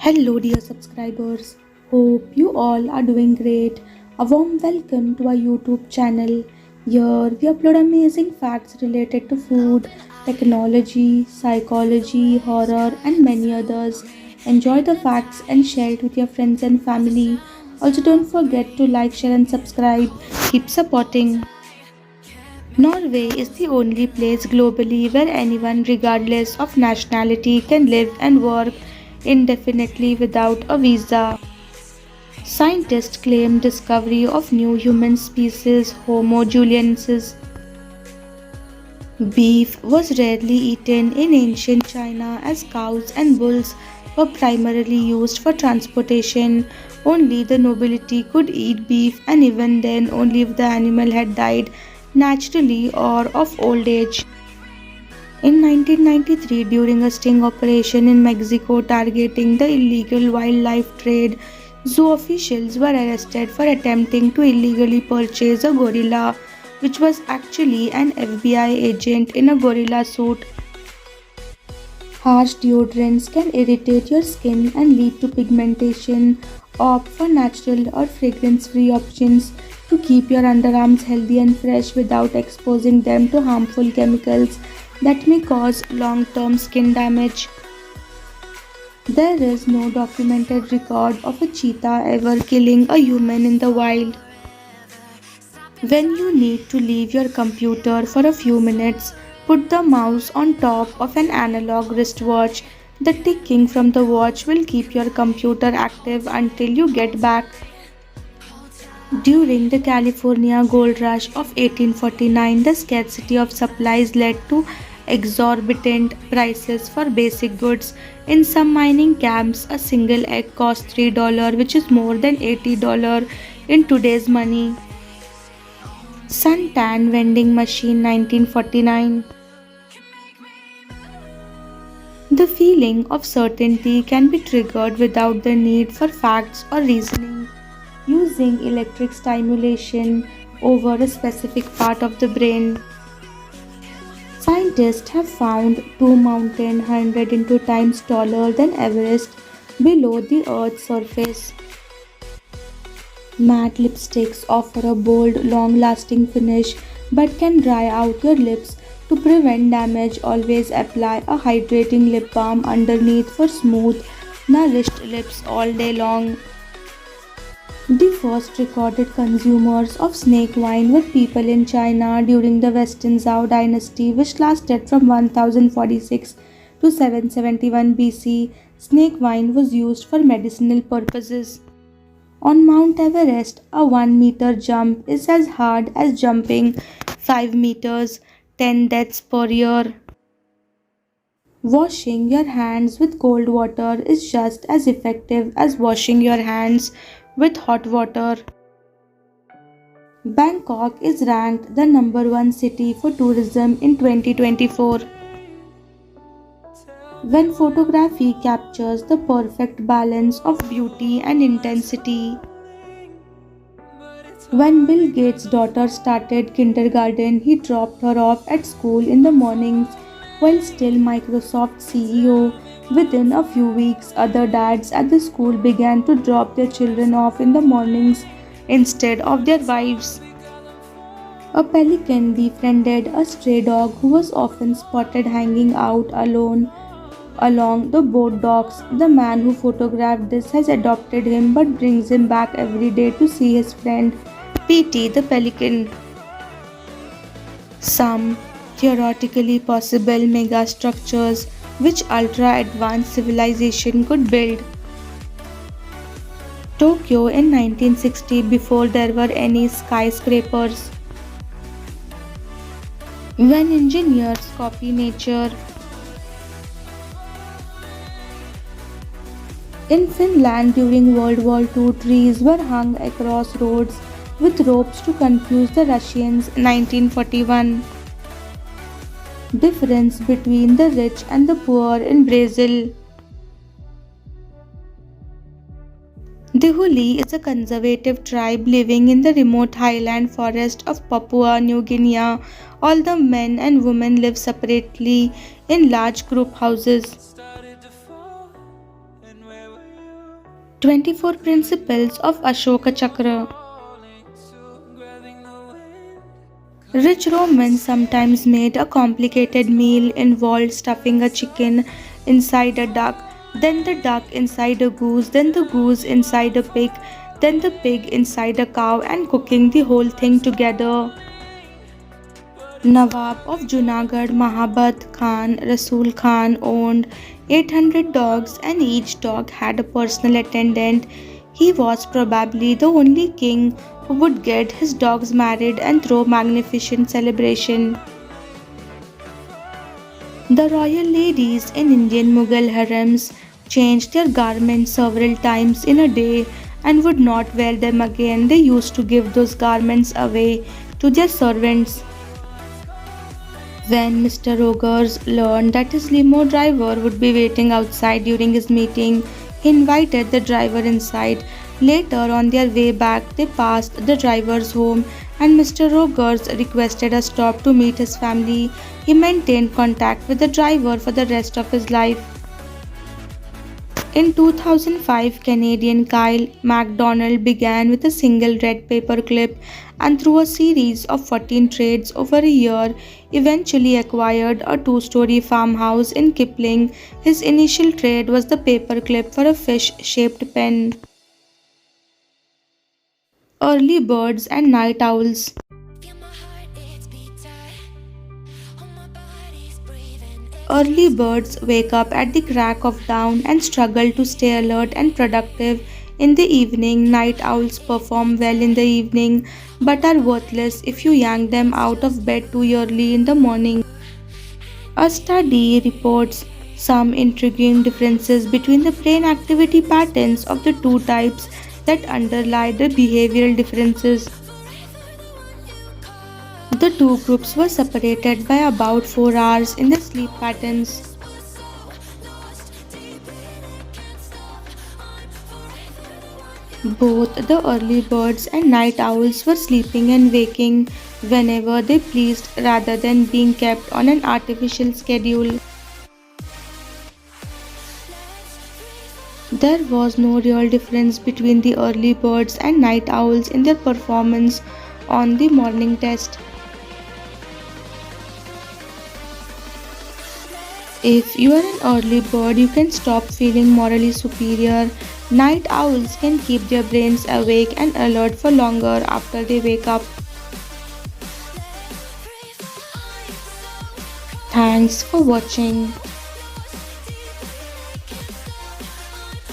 Hello, dear subscribers. Hope you all are doing great. A warm welcome to our YouTube channel. Here we upload amazing facts related to food, technology, psychology, horror, and many others. Enjoy the facts and share it with your friends and family. Also, don't forget to like, share, and subscribe. Keep supporting. Norway is the only place globally where anyone, regardless of nationality, can live and work indefinitely without a visa. Scientists claim discovery of new human species Homo juliensis. Beef was rarely eaten in ancient China as cows and bulls were primarily used for transportation. Only the nobility could eat beef, and even then only if the animal had died naturally or of old age. In 1993, during a sting operation in Mexico targeting the illegal wildlife trade, zoo officials were arrested for attempting to illegally purchase a gorilla, which was actually an FBI agent in a gorilla suit. Harsh deodorants can irritate your skin and lead to pigmentation. Opt for natural or fragrance free options to keep your underarms healthy and fresh without exposing them to harmful chemicals that may cause long term skin damage. There is no documented record of a cheetah ever killing a human in the wild. When you need to leave your computer for a few minutes, put the mouse on top of an analog wristwatch. The ticking from the watch will keep your computer active until you get back. During the California gold rush of 1849, the scarcity of supplies led to exorbitant prices for basic goods. In some mining camps, a single egg cost $3, which is more than $80 in today's money. Suntan vending machine 1949. The feeling of certainty can be triggered without the need for facts or reasoning. Using electric stimulation over a specific part of the brain. Scientists have found two mountains 102 times taller than Everest below the Earth's surface. Matte lipsticks offer a bold, long-lasting finish but can dry out your lips. To prevent damage, always apply a hydrating lip balm underneath for smooth, nourished lips all day long. The first recorded consumers of snake wine were people in China during the Western Zhou dynasty, which lasted from 1046 to 771 BC. Snake wine was used for medicinal purposes. On Mount Everest, a 1 meter jump is as hard as jumping 5 meters, 10 deaths per year. Washing your hands with cold water is just as effective as washing your hands with hot water. Bangkok is ranked the number one city for tourism in 2024. When photography captures the perfect balance of beauty and intensity. When Bill Gates' daughter started kindergarten, he dropped her off at school in the mornings while still Microsoft CEO. Within a few weeks, other dads at the school began to drop their children off in the mornings instead of their wives. A pelican befriended a stray dog who was often spotted hanging out alone along the boat docks. The man who photographed this has adopted him but brings him back every day to see his friend, Petey the pelican. Some theoretically possible megastructures which ultra-advanced civilization could build. Tokyo in 1960 before there were any skyscrapers. When engineers copy nature. In Finland during World War II, trees were hung across roads with ropes to confuse the Russians. 1941. Difference between the rich and the poor in Brazil. The Huli is a conservative tribe living in the remote highland forest of Papua New Guinea. All the men and women live separately in large group houses. 24 Principles of Ashoka Chakra. Rich Romans sometimes made a complicated meal involved stuffing a chicken inside a duck, then the duck inside a goose, then the goose inside a pig, then the pig inside a cow, and cooking the whole thing together. Nawab of Junagadh Mahabat Khan Rasul Khan owned 800 dogs and each dog had a personal attendant. He was probably the only king who would get his dogs married and throw magnificent celebration. The royal ladies in Indian Mughal harems changed their garments several times in a day and would not wear them again. They used to give those garments away to their servants. When Mr. Rogers learned that his limo driver would be waiting outside during his meeting, he invited the driver inside. Later, on their way back, they passed the driver's home and Mr. Rogers requested a stop to meet his family. He maintained contact with the driver for the rest of his life. In 2005, Canadian Kyle MacDonald began with a single red paper clip and through a series of 14 trades over a year, eventually acquired a two-story farmhouse in Kipling. His initial trade was the paper clip for a fish-shaped pen. Early birds and night owls. Early birds wake up at the crack of dawn and struggle to stay alert and productive in the evening. Night owls perform well in the evening but are worthless if you yank them out of bed too early in the morning. A study reports some intriguing differences between the brain activity patterns of the two types that underlie the behavioral differences. The two groups were separated by about 4 hours in their sleep patterns. Both the early birds and night owls were sleeping and waking whenever they pleased rather than being kept on an artificial schedule. There was no real difference between the early birds and night owls in their performance on the morning test. If you are an early bird, you can stop feeling morally superior. Night owls can keep their brains awake and alert for longer after they wake up. Thanks for watching.